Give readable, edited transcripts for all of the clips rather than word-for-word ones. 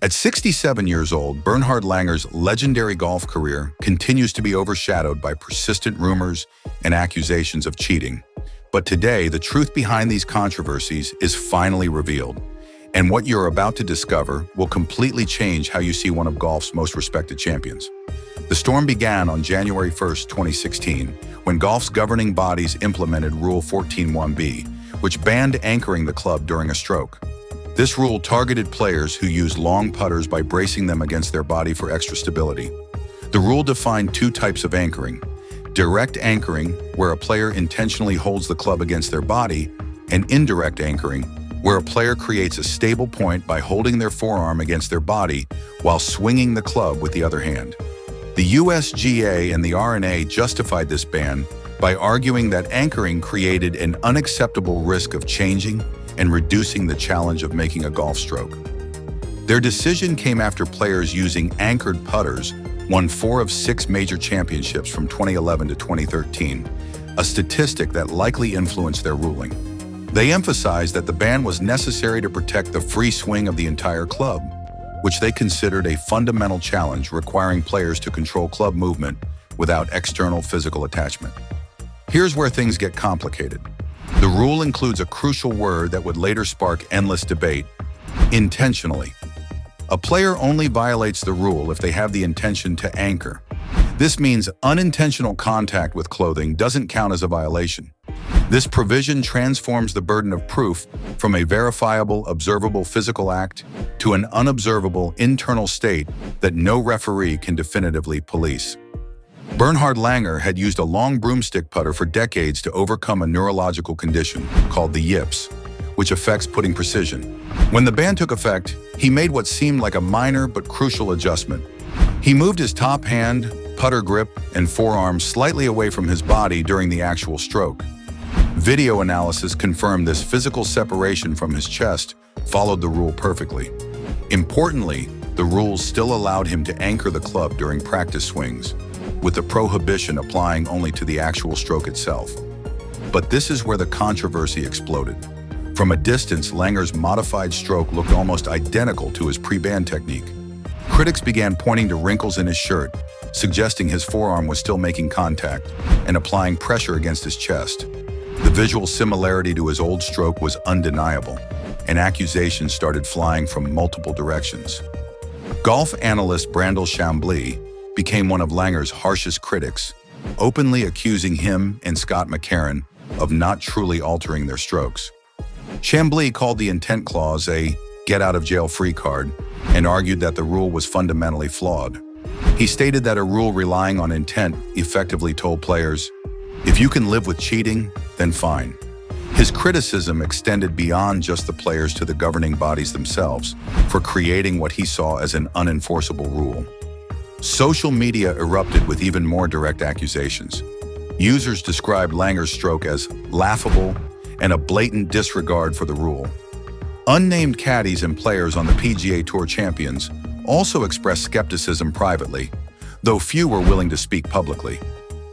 At 67 years old, Bernhard Langer's legendary golf career continues to be overshadowed by persistent rumors and accusations of cheating. But today, the truth behind these controversies is finally revealed. And what you're about to discover will completely change how you see one of golf's most respected champions. The storm began on January 1st, 2016, when golf's governing bodies implemented Rule 14.1b, which banned anchoring the club during a stroke. This rule targeted players who use long putters by bracing them against their body for extra stability. The rule defined two types of anchoring: direct anchoring, where a player intentionally holds the club against their body, and indirect anchoring, where a player creates a stable point by holding their forearm against their body while swinging the club with the other hand. The USGA and the R&A justified this ban by arguing that anchoring created an unacceptable risk of changing and reducing the challenge of making a golf stroke. Their decision came after players using anchored putters won 4 of 6 major championships from 2011 to 2013, a statistic that likely influenced their ruling. They emphasized that the ban was necessary to protect the free swing of the entire club, which they considered a fundamental challenge requiring players to control club movement without external physical attachment. Here's where things get complicated. The rule includes a crucial word that would later spark endless debate: intentionally. A player only violates the rule if they have the intention to anchor. This means unintentional contact with clothing doesn't count as a violation. This provision transforms the burden of proof from a verifiable, observable physical act to an unobservable internal state that no referee can definitively police. Bernhard Langer had used a long broomstick putter for decades to overcome a neurological condition called the yips, which affects putting precision. When the ban took effect, he made what seemed like a minor but crucial adjustment. He moved his top hand, putter grip, and forearm slightly away from his body during the actual stroke. Video analysis confirmed this physical separation from his chest followed the rule perfectly. Importantly, the rules still allowed him to anchor the club during practice swings, with the prohibition applying only to the actual stroke itself. But this is where the controversy exploded. From a distance, Langer's modified stroke looked almost identical to his pre-ban technique. Critics began pointing to wrinkles in his shirt, suggesting his forearm was still making contact and applying pressure against his chest. The visual similarity to his old stroke was undeniable, and accusations started flying from multiple directions. Golf analyst Bernhard Langer became one of Langer's harshest critics, openly accusing him and Scott McCarron of not truly altering their strokes. Chambly called the intent clause a get-out-of-jail-free card and argued that the rule was fundamentally flawed. He stated that a rule relying on intent effectively told players, "If you can live with cheating, then fine." His criticism extended beyond just the players to the governing bodies themselves for creating what he saw as an unenforceable rule. Social media erupted with even more direct accusations. Users described Langer's stroke as laughable and a blatant disregard for the rule. Unnamed caddies and players on the PGA Tour champions also expressed skepticism privately, though few were willing to speak publicly.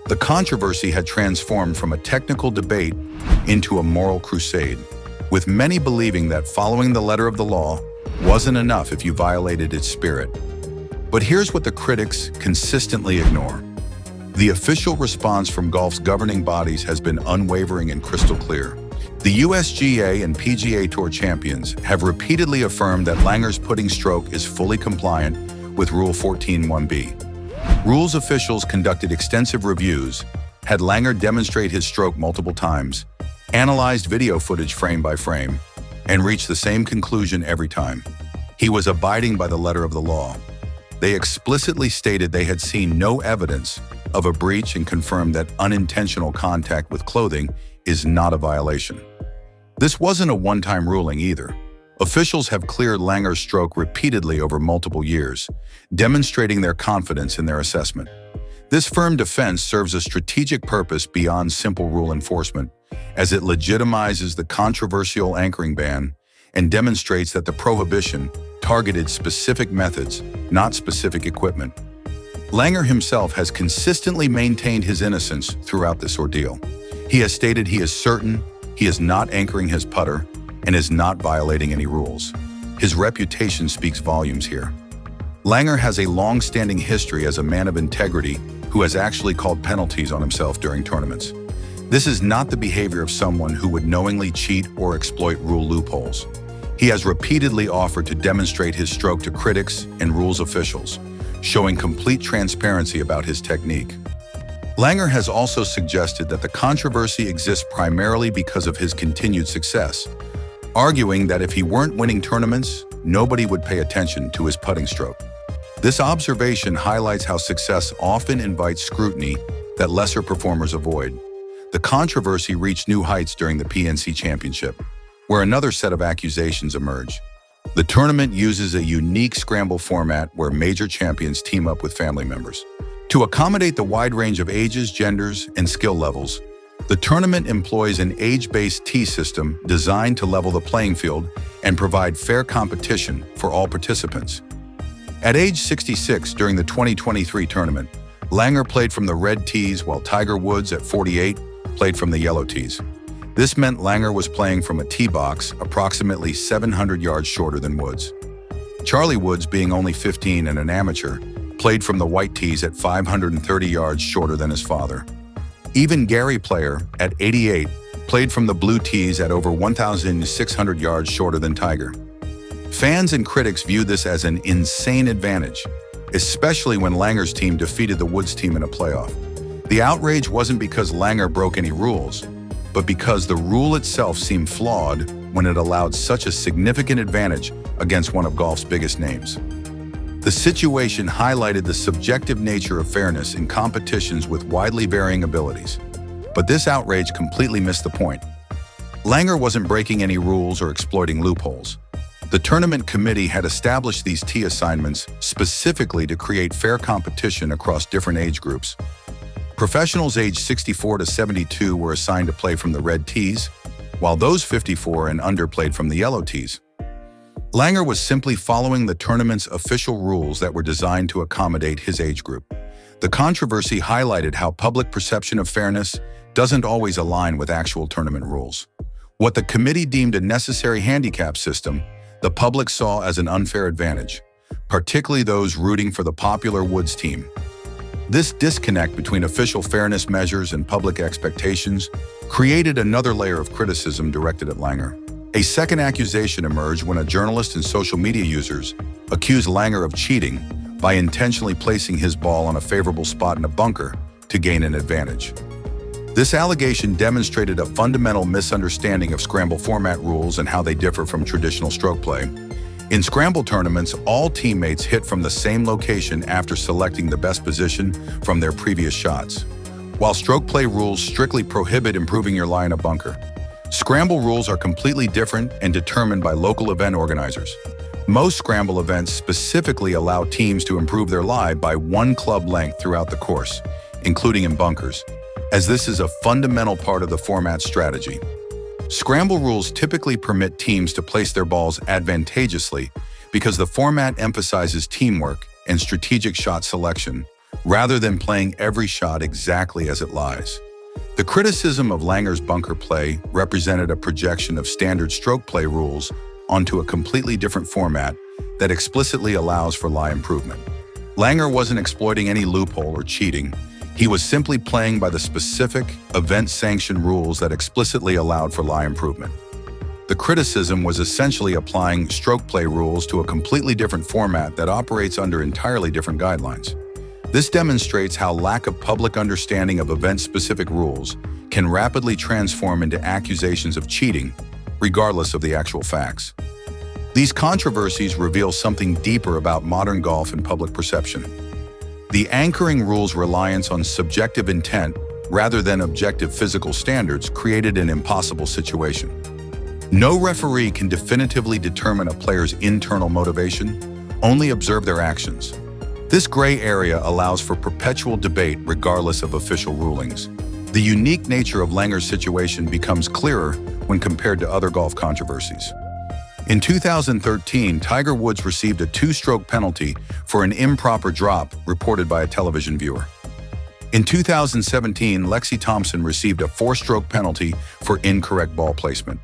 The controversy had transformed from a technical debate into a moral crusade, with many believing that following the letter of the law wasn't enough if you violated its spirit. But here's what the critics consistently ignore. The official response from golf's governing bodies has been unwavering and crystal clear. The USGA and PGA Tour champions have repeatedly affirmed that Langer's putting stroke is fully compliant with Rule 14.1b. Rules officials conducted extensive reviews, had Langer demonstrate his stroke multiple times, analyzed video footage frame by frame, and reached the same conclusion every time. He was abiding by the letter of the law. They explicitly stated they had seen no evidence of a breach and confirmed that unintentional contact with clothing is not a violation. This wasn't a one-time ruling either. Officials have cleared Langer's stroke repeatedly over multiple years, demonstrating their confidence in their assessment. This firm defense serves a strategic purpose beyond simple rule enforcement, as it legitimizes the controversial anchoring ban and demonstrates that the prohibition targeted specific methods, not specific equipment. Langer himself has consistently maintained his innocence throughout this ordeal. He has stated he is certain he is not anchoring his putter and is not violating any rules. His reputation speaks volumes here. Langer has a long-standing history as a man of integrity who has actually called penalties on himself during tournaments. This is not the behavior of someone who would knowingly cheat or exploit rule loopholes. He has repeatedly offered to demonstrate his stroke to critics and rules officials, showing complete transparency about his technique. Langer has also suggested that the controversy exists primarily because of his continued success, arguing that if he weren't winning tournaments, nobody would pay attention to his putting stroke. This observation highlights how success often invites scrutiny that lesser performers avoid. The controversy reached new heights during the PNC Championship, where another set of accusations emerged. The tournament uses a unique scramble format where major champions team up with family members. To accommodate the wide range of ages, genders, and skill levels, the tournament employs an age-based tee system designed to level the playing field and provide fair competition for all participants. At age 66 during the 2023 tournament, Langer played from the red tees while Tiger Woods at 48 played from the yellow tees. This meant Langer was playing from a tee box approximately 700 yards shorter than Woods. Charlie Woods, being only 15 and an amateur, played from the white tees at 530 yards shorter than his father. Even Gary Player, at 88, played from the blue tees at over 1,600 yards shorter than Tiger. Fans and critics viewed this as an insane advantage, especially when Langer's team defeated the Woods team in a playoff. The outrage wasn't because Langer broke any rules, but because the rule itself seemed flawed when it allowed such a significant advantage against one of golf's biggest names. The situation highlighted the subjective nature of fairness in competitions with widely varying abilities. But this outrage completely missed the point. Langer wasn't breaking any rules or exploiting loopholes. The tournament committee had established these tee assignments specifically to create fair competition across different age groups. Professionals aged 64 to 72 were assigned to play from the red tees, while those 54 and under played from the yellow tees. Langer was simply following the tournament's official rules that were designed to accommodate his age group. The controversy highlighted how public perception of fairness doesn't always align with actual tournament rules. What the committee deemed a necessary handicap system, the public saw as an unfair advantage, particularly those rooting for the popular Woods team. This disconnect between official fairness measures and public expectations created another layer of criticism directed at Langer. A second accusation emerged when a journalist and social media users accused Langer of cheating by intentionally placing his ball on a favorable spot in a bunker to gain an advantage. This allegation demonstrated a fundamental misunderstanding of scramble format rules and how they differ from traditional stroke play. In scramble tournaments, all teammates hit from the same location after selecting the best position from their previous shots, while stroke play rules strictly prohibit improving your lie in a bunker. Scramble rules are completely different and determined by local event organizers. Most scramble events specifically allow teams to improve their lie by one club length throughout the course, including in bunkers, as this is a fundamental part of the format's strategy. Scramble rules typically permit teams to place their balls advantageously because the format emphasizes teamwork and strategic shot selection, rather than playing every shot exactly as it lies. The criticism of Langer's bunker play represented a projection of standard stroke play rules onto a completely different format that explicitly allows for lie improvement. Langer wasn't exploiting any loophole or cheating. He was simply playing by the specific, event-sanctioned rules that explicitly allowed for lie improvement. The criticism was essentially applying stroke play rules to a completely different format that operates under entirely different guidelines. This demonstrates how lack of public understanding of event-specific rules can rapidly transform into accusations of cheating, regardless of the actual facts. These controversies reveal something deeper about modern golf and public perception. The anchoring rule's reliance on subjective intent rather than objective physical standards created an impossible situation. No referee can definitively determine a player's internal motivation, only observe their actions. This gray area allows for perpetual debate regardless of official rulings. The unique nature of Langer's situation becomes clearer when compared to other golf controversies. In 2013, Tiger Woods received a two-stroke penalty for an improper drop reported by a television viewer. In 2017, Lexi Thompson received a four-stroke penalty for incorrect ball placement.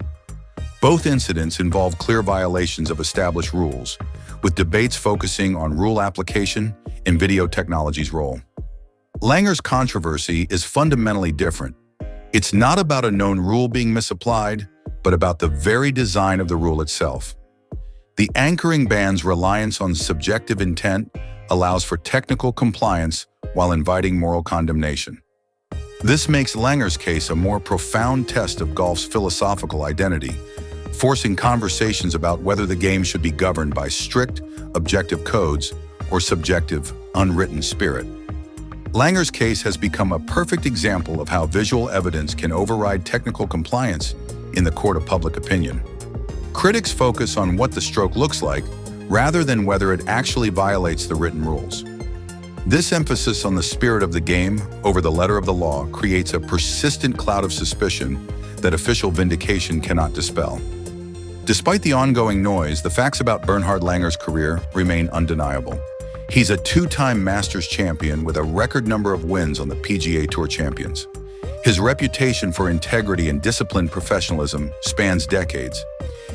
Both incidents involve clear violations of established rules, with debates focusing on rule application and video technology's role. Langer's controversy is fundamentally different. It's not about a known rule being misapplied, but about the very design of the rule itself. The anchoring band's reliance on subjective intent allows for technical compliance while inviting moral condemnation. This makes Langer's case a more profound test of golf's philosophical identity, forcing conversations about whether the game should be governed by strict, objective codes or subjective, unwritten spirit. Langer's case has become a perfect example of how visual evidence can override technical compliance in the court of public opinion. Critics focus on what the stroke looks like rather than whether it actually violates the written rules. This emphasis on the spirit of the game over the letter of the law creates a persistent cloud of suspicion that official vindication cannot dispel. Despite the ongoing noise, the facts about Bernhard Langer's career remain undeniable. He's a two-time Masters champion with a record number of wins on the PGA Tour Champions. His reputation for integrity and disciplined professionalism spans decades.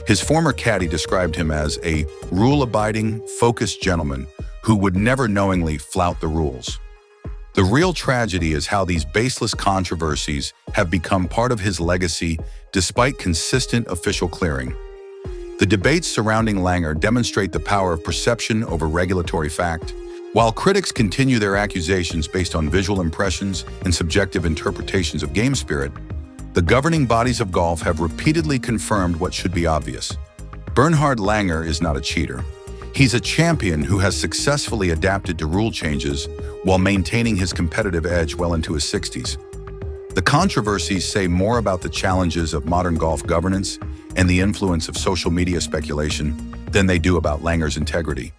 His former caddy described him as a rule-abiding, focused gentleman who would never knowingly flout the rules. The real tragedy is how these baseless controversies have become part of his legacy despite consistent official clearing. The debates surrounding Langer demonstrate the power of perception over regulatory fact. While critics continue their accusations based on visual impressions and subjective interpretations of game spirit, the governing bodies of golf have repeatedly confirmed what should be obvious. Bernhard Langer is not a cheater. He's a champion who has successfully adapted to rule changes while maintaining his competitive edge well into his 60s. The controversies say more about the challenges of modern golf governance and the influence of social media speculation than they do about Langer's integrity.